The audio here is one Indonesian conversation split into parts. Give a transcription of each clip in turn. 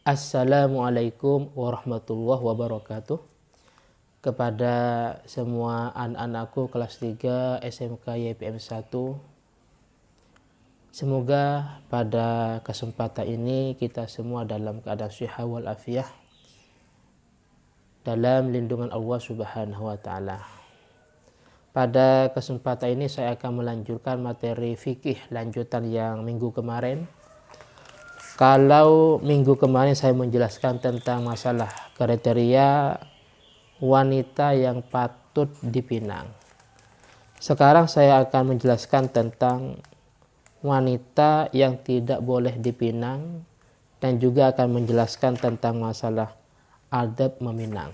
Assalamualaikum warahmatullahi wabarakatuh. Kepada semua anak-anakku kelas 3 SMK YPM 1, semoga pada kesempatan ini kita semua dalam keadaan sehat walafiat dalam lindungan Allah Subhanahu wa taala. Pada kesempatan ini saya akan melanjutkan materi fikih lanjutan yang minggu kemarin. Kalau minggu kemarin saya menjelaskan tentang masalah kriteria wanita yang patut dipinang. Sekarang saya akan menjelaskan tentang wanita yang tidak boleh dipinang dan juga akan menjelaskan tentang masalah adab meminang.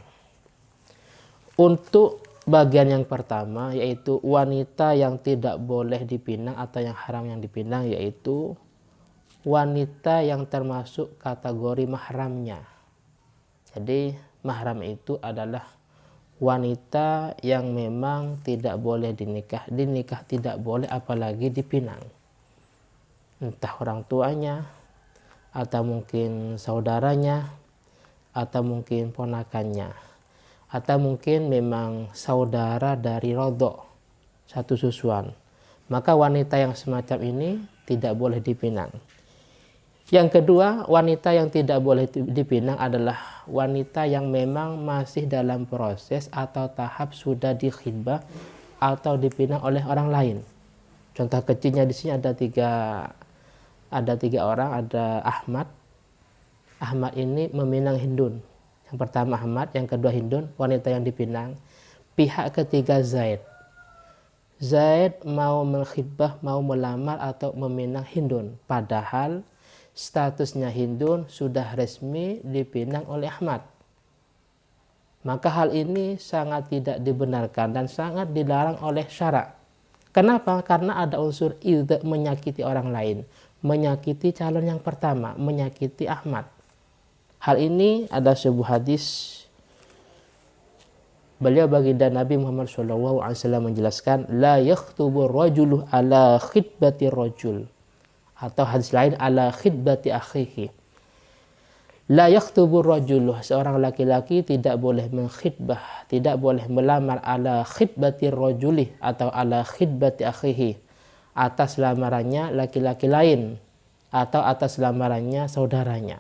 Untuk bagian yang pertama, yaitu wanita yang tidak boleh dipinang atau yang haram yang dipinang, yaitu wanita yang termasuk kategori mahramnya. Jadi mahram itu adalah wanita yang memang tidak boleh dinikah tidak boleh apalagi dipinang. Entah orang tuanya, atau mungkin saudaranya, atau mungkin ponakannya, atau mungkin memang saudara dari rodok satu susuan. Maka wanita yang semacam ini tidak boleh dipinang. Yang kedua, wanita yang tidak boleh dipinang adalah wanita yang memang masih dalam proses atau tahap sudah dikhidbah atau dipinang oleh orang lain. Contoh kecilnya di sini ada tiga orang, ada Ahmad. Ahmad ini meminang Hindun. Yang pertama Ahmad, yang kedua Hindun, wanita yang dipinang. Pihak ketiga Zaid. Zaid mau menkhidbah, mau melamar atau meminang Hindun. Padahal statusnya Hindun sudah resmi dipinang oleh Ahmad. Maka hal ini sangat tidak dibenarkan dan sangat dilarang oleh syarak. Kenapa? Karena ada unsur idza, menyakiti orang lain, menyakiti calon yang pertama, menyakiti Ahmad. Hal ini ada sebuah hadis. Beliau baginda Nabi Muhammad SAW menjelaskan, la yakhtubu rajulu ala khidbati rajul. Atau hadis lain, ala khidbati akhihi. La yakhtubu rajul, seorang laki-laki tidak boleh mengkhidbah, tidak boleh melamar ala khidbati rajuli atau ala khidbati akhihi, atas lamarannya laki-laki lain atau atas lamarannya saudaranya.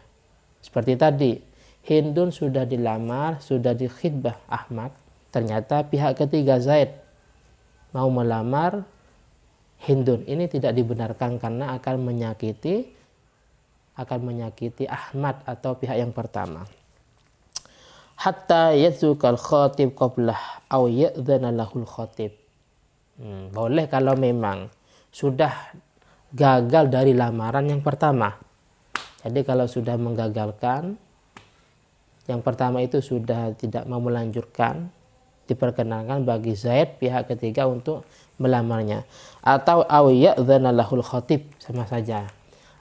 Seperti tadi, Hindun sudah dilamar, sudah dikhidbah Ahmad, ternyata pihak ketiga Zaid mau melamar Hindun. Ini tidak dibenarkan karena akan menyakiti Ahmad atau pihak yang pertama. Hatta yadzukal khatib qablah aw ya'dzana lahul khatib. Boleh kalau memang sudah gagal dari lamaran yang pertama. Jadi kalau sudah menggagalkan, yang pertama itu sudah tidak mau melanjutkan, diperkenankan bagi Zaid pihak ketiga untuk melamarnya. Atau aw ya'dzana lahul khatib, sama saja.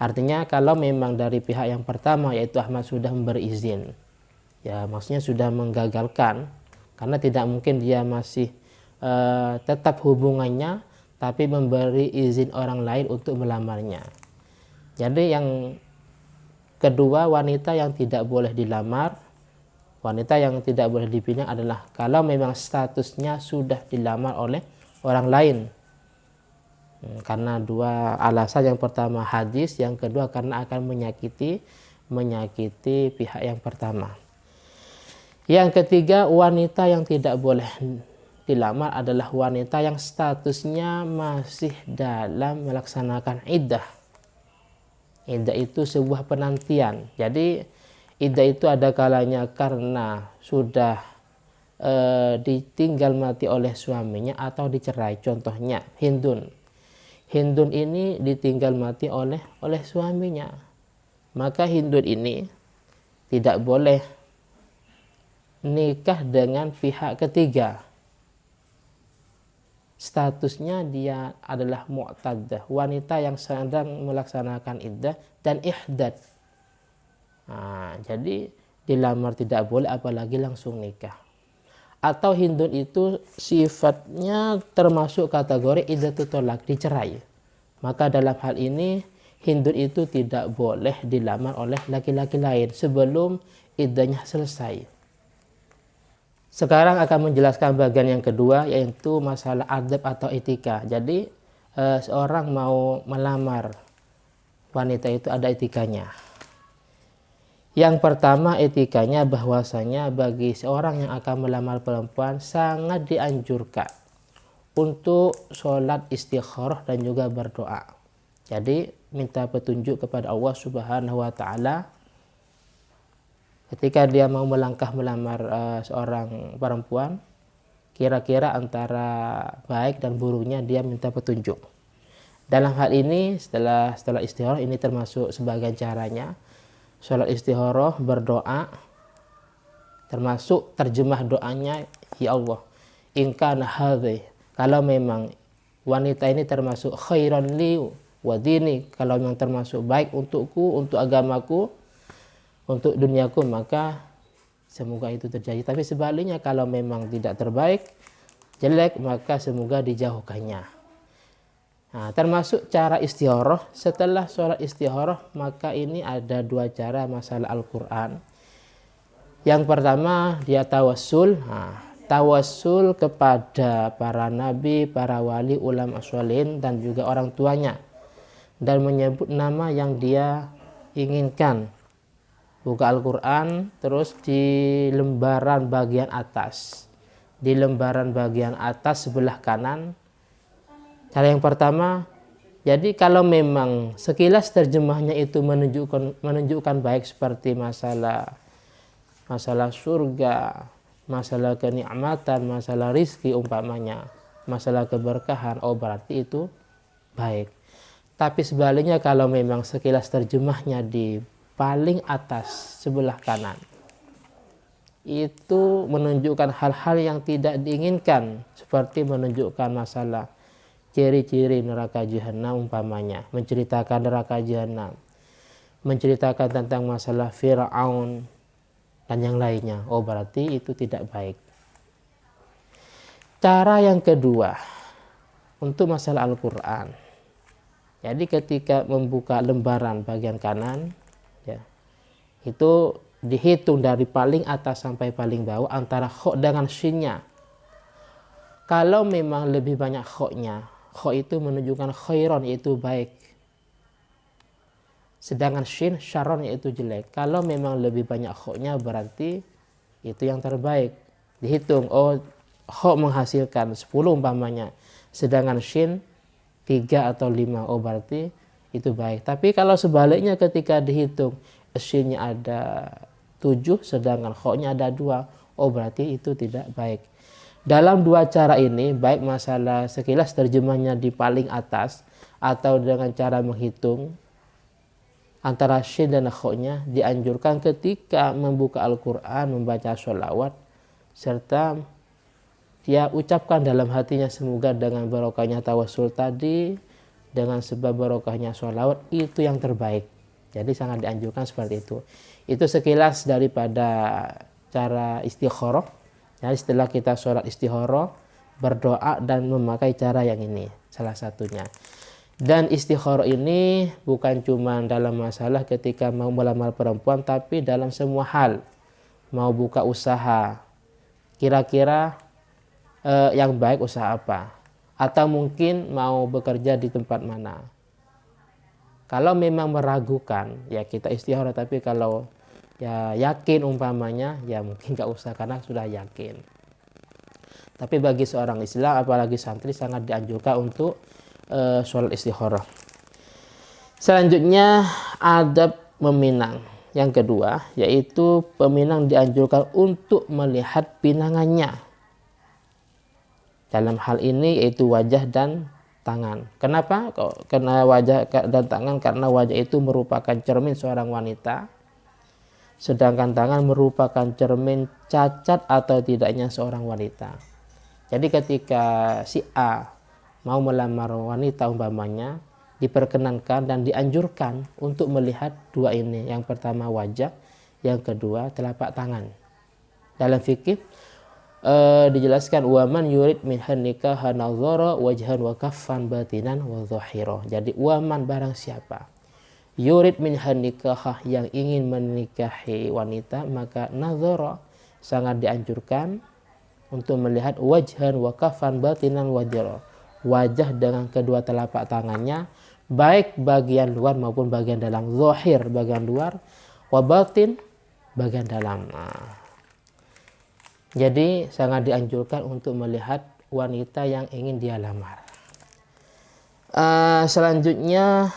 Artinya kalau memang dari pihak yang pertama yaitu Ahmad sudah memberi izin, ya maksudnya sudah menggagalkan, karena tidak mungkin dia masih tetap hubungannya tapi memberi izin orang lain untuk melamarnya. Jadi yang kedua, wanita yang tidak boleh dilamar, wanita yang tidak boleh dipinang adalah kalau memang statusnya sudah dilamar oleh orang lain. Karena dua alasan, yang pertama hadis, yang kedua karena akan menyakiti pihak yang pertama. Yang ketiga, wanita yang tidak boleh dilamar adalah wanita yang statusnya masih dalam melaksanakan iddah. Iddah itu sebuah penantian. Jadi iddah itu ada kalanya karena sudah ditinggal mati oleh suaminya atau dicerai. Contohnya Hindun. Hindun ini ditinggal mati oleh suaminya. Maka Hindun ini tidak boleh nikah dengan pihak ketiga. Statusnya dia adalah mu'taddah, wanita yang sedang melaksanakan iddah dan ihdad. Jadi dilamar tidak boleh apalagi langsung nikah. Atau Hindun itu sifatnya termasuk kategori iddatut tolak, dicerai. Maka dalam hal ini Hindun itu tidak boleh dilamar oleh laki-laki lain sebelum iddahnya selesai. Sekarang akan menjelaskan bagian yang kedua, yaitu masalah adab atau etika. Jadi seorang mau melamar wanita itu ada etikanya. Yang pertama etikanya bahwasanya bagi seorang yang akan melamar perempuan sangat dianjurkan untuk sholat istikharah dan juga berdoa. Jadi minta petunjuk kepada Allah Subhanahu wa taala ketika dia mau melangkah melamar seorang perempuan, kira-kira antara baik dan buruknya dia minta petunjuk. Dalam hal ini setelah istikharah ini termasuk sebagai caranya sholat istikharah, berdoa, termasuk terjemah doanya, ya Allah, in kana hadhi, kalau memang wanita ini termasuk khairan li wa dini, kalau memang termasuk baik untukku, untuk agamaku, untuk duniaku, maka semoga itu terjadi. Tapi sebaliknya kalau memang tidak terbaik, jelek, maka semoga dijauhkannya. Nah, termasuk cara istikharah. Setelah sholat istikharah, maka ini ada dua cara masalah Al-Quran. Yang pertama dia tawassul. Tawassul kepada para nabi, para wali, ulama sholihin, dan juga orang tuanya, dan menyebut nama yang dia inginkan. Buka Al-Quran, terus di lembaran bagian atas. Di lembaran bagian atas sebelah kanan. Cara yang pertama, jadi kalau memang sekilas terjemahnya itu menunjukkan baik seperti masalah surga, masalah kenikmatan, masalah rizki umpamanya, masalah keberkahan, oh berarti itu baik. Tapi sebaliknya kalau memang sekilas terjemahnya di paling atas sebelah kanan, itu menunjukkan hal-hal yang tidak diinginkan, seperti menunjukkan masalah ciri-ciri neraka jahanam umpamanya, menceritakan neraka jahanam, menceritakan tentang masalah Fir'aun dan yang lainnya, oh berarti itu tidak baik. Cara yang kedua untuk masalah Al-Quran, jadi ketika membuka lembaran bagian kanan, ya, itu dihitung dari paling atas sampai paling bawah antara kho dengan shinnya. Kalau memang lebih banyak khoknya, kho itu menunjukkan khairon, yaitu baik, sedangkan shin syaron, yaitu jelek. Kalau memang lebih banyak khoknya berarti itu yang terbaik. Dihitung, oh khok menghasilkan 10 umpamanya, sedangkan shin 3 atau 5, oh berarti itu baik. Tapi kalau sebaliknya ketika dihitung shinnya ada 7 sedangkan khoknya ada 2, oh berarti itu tidak baik. Dalam dua cara ini, baik masalah sekilas terjemahnya di paling atas atau dengan cara menghitung antara shin dan khoknya, dianjurkan ketika membuka Al-Quran, membaca sholawat, serta dia ucapkan dalam hatinya semoga dengan barokahnya tawassul tadi, dengan sebab barokahnya sholawat, itu yang terbaik. Jadi sangat dianjurkan seperti itu. Itu sekilas daripada cara istikharah. Jadi setelah kita sholat istikharah, berdoa dan memakai cara yang ini, salah satunya. Dan istikharah ini bukan cuma dalam masalah ketika mau melamar perempuan, tapi dalam semua hal. Mau buka usaha, kira-kira yang baik usaha apa? Atau mungkin mau bekerja di tempat mana? Kalau memang meragukan, ya kita istikharah. Tapi kalau ya yakin umpamanya, ya mungkin gak usah karena sudah yakin. Tapi bagi seorang Islam, apalagi santri, sangat dianjurkan untuk sholat istikharah. Selanjutnya adab meminang. Yang kedua, yaitu peminang dianjurkan untuk melihat pinangannya. Dalam hal ini yaitu wajah dan tangan. Kenapa? Karena wajah dan tangan, karena wajah itu merupakan cermin seorang wanita, sedangkan tangan merupakan cermin cacat atau tidaknya seorang wanita. Jadi ketika si A mau melamar wanita umpamanya, diperkenankan dan dianjurkan untuk melihat dua ini. Yang pertama wajah, yang kedua telapak tangan. Dalam fikih dijelaskan waman yurid minhan nikaha nazara wajhan wa kaffan batinan wa dhahira. Jadi waman barang siapa yurid minha nikahah, yang ingin menikahi wanita, maka nadhara, sangat dianjurkan untuk melihat wajhan wa kafan batinan wadira, wajah dengan kedua telapak tangannya, baik bagian luar maupun bagian dalam, zahir bagian luar, wa batin bagian dalam. Jadi sangat dianjurkan untuk melihat wanita yang ingin dia lamar. Selanjutnya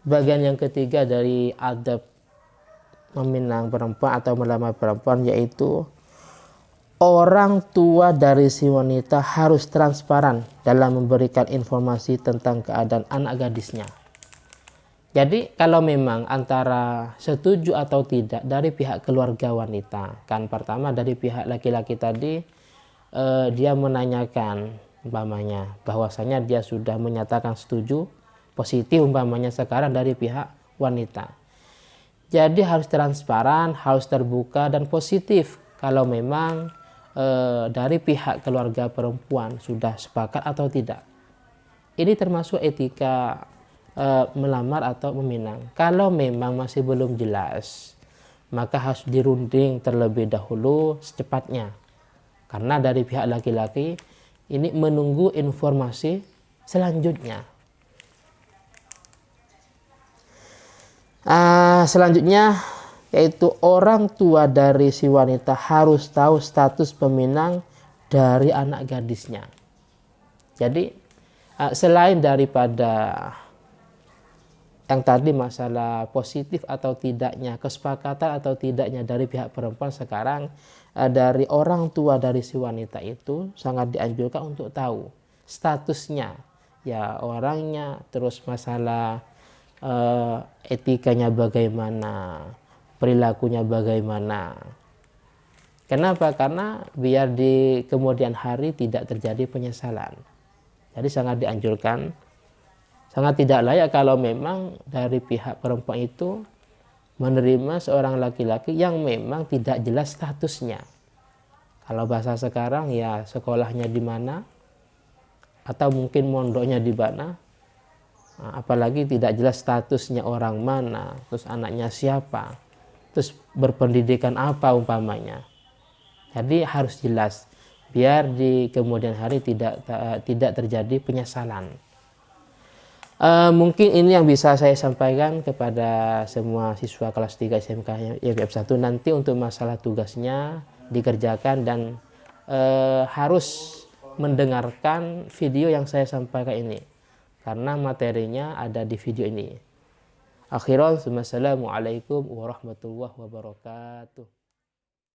bagian yang ketiga dari adab meminang perempuan atau melamar perempuan, yaitu orang tua dari si wanita harus transparan dalam memberikan informasi tentang keadaan anak gadisnya. Jadi kalau memang antara setuju atau tidak dari pihak keluarga wanita, kan pertama dari pihak laki-laki tadi dia menanyakan umpamanya bahwasanya dia sudah menyatakan setuju positif umpamanya sekarang dari pihak wanita. Jadi harus transparan, harus terbuka dan positif kalau memang dari pihak keluarga perempuan sudah sepakat atau tidak. Ini termasuk etika melamar atau meminang. Kalau memang masih belum jelas, maka harus dirunding terlebih dahulu secepatnya. Karena dari pihak laki-laki ini menunggu informasi selanjutnya. Selanjutnya yaitu orang tua dari si wanita harus tahu status peminang dari anak gadisnya. Jadi selain daripada yang tadi masalah positif atau tidaknya, kesepakatan atau tidaknya dari pihak perempuan, sekarang dari orang tua dari si wanita itu sangat dianjurkan untuk tahu statusnya, ya orangnya, terus masalah etikanya bagaimana, perilakunya bagaimana. Kenapa? Karena biar di kemudian hari tidak terjadi penyesalan. Jadi sangat dianjurkan, sangat tidak layak kalau memang dari pihak perempuan itu menerima seorang laki-laki yang memang tidak jelas statusnya. Kalau bahasa sekarang ya sekolahnya di mana, atau mungkin mondoknya di mana, apalagi tidak jelas statusnya orang mana, terus anaknya siapa, terus berpendidikan apa umpamanya. Jadi harus jelas biar di kemudian hari tidak terjadi penyesalan. Mungkin ini yang bisa saya sampaikan kepada semua siswa kelas 3 SMK YPF 1. Nanti untuk masalah tugasnya dikerjakan dan harus mendengarkan video yang saya sampaikan ini, karena materinya ada di video ini. Akhiran, wassalamualaikum warahmatullahi wabarakatuh.